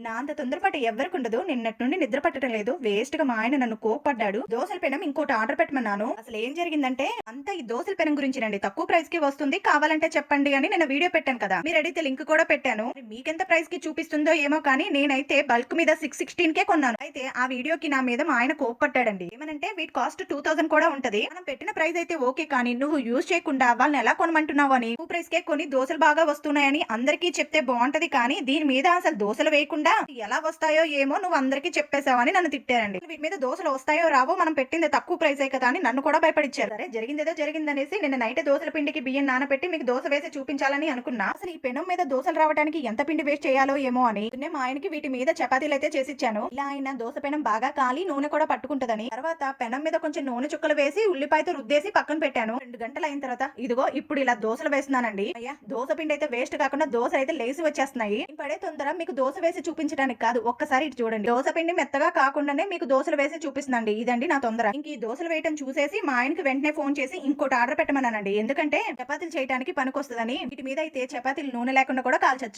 నా అంత తొందరపాటు ఎవ్వరికి ఉండదు. నిన్నటి నుండి నిద్ర పట్టడం లేదు. వేస్ట్ గా మా ఆయన నన్ను కోప్పడ్డాడు. దోసల పెనం ఇంకోటి ఆర్డర్ పెట్టమన్నాను. అసలు ఏం జరిగిందంటే అంతా ఈ దోసల పెనం గురించినండి. తక్కువ ప్రైస్ కి వస్తుంది, కావాలంటే చెప్పండి అని నేను వీడియో పెట్టాను కదా, మీరు అడిగితే లింక్ కూడా పెట్టాను. మరి మీకెంత ప్రైస్ కి చూపిస్తుందో ఏమో కానీ నేనైతే బల్క్ మీద 616 కే కొన్నాను. అయితే ఆ వీడియోకి నా మీద మా ఆయన కోప్పట్టాడండి. ఏమనంటే వీటి కాస్ట్ 2000 కూడా ఉంటది, మనం పెట్టిన ప్రైస్ అయితే ఓకే కానీ నువ్వు యూజ్ చేయకుండా వాళ్ళని ఎలా కొనమంటున్నావు అని, తక్కువ ప్రైస్ కే కొని దోసలు బాగా వస్తున్నాయని అందరికీ చెప్తే బాగుంటది కానీ దీని మీద అసలు దోసలు వేయకుండా ఎలా వస్తాయో ఏమో నువ్వు అందరికీ చెప్పేశావని నన్ను తిట్టారండి. వీటి మీద దోసలు వస్తాయో రావో, మనం పెట్టింది తక్కువ ప్రైసే కదా అని నన్ను కూడా భయపడిచ్చారు. సరే జరిగిందేదో జరిగిందనేసి నేను నైట్ దోసల పిండికి బియ్యం నానబెట్టి మీకు దోస వేసి చూపించాలని అనుకున్నా. అసలు ఈ పెనం మీద దోసలు రావడానికి ఎంత పిండి వేస్ట్ చేయాలో ఏమో అని మా ఆయనకి వీటి మీద చపాతీలు అయితే చేసిచ్చాను. ఇలా ఆయన దోస పెనం బాగా కాలి నూనె కూడా పట్టుకుంటదని తర్వాత పెనం మీద కొంచెం నూనె చుక్కలు వేసి ఉల్లిపాయతో రుద్దేసి పక్కన పెట్టాను. 2 గంటలు అయిన తర్వాత ఇదిగో ఇప్పుడు ఇలా దోసలు వేస్తున్నానండి. అయ్యా దోస పిండి అయితే వేస్ట్ కాకుండా దోస అయితే లేసి వచ్చేస్తున్నాయి. పడే తొందర మీకు దోస వేసి చూపించడానికి కాదు, ఒక్కసారి ఇటు చూడండి. దోస పిండి మెత్తగా కాకుండానే మీకు దోసలు వేసి చూపిస్తుందండి. ఇదండి నా తొందర. ఇంక ఈ దోసలు వేయటం చూసేసి మా ఆయనకి వెంటనే ఫోన్ చేసి ఇంకోటి ఆర్డర్ పెట్టమన్నానండి. ఎందుకంటే చపాతీలు చేయడానికి పనికొస్తుందని. వీటి మీద అయితే చపాతీలు నూనె లేకుండా కూడా కాల్చొచ్చు.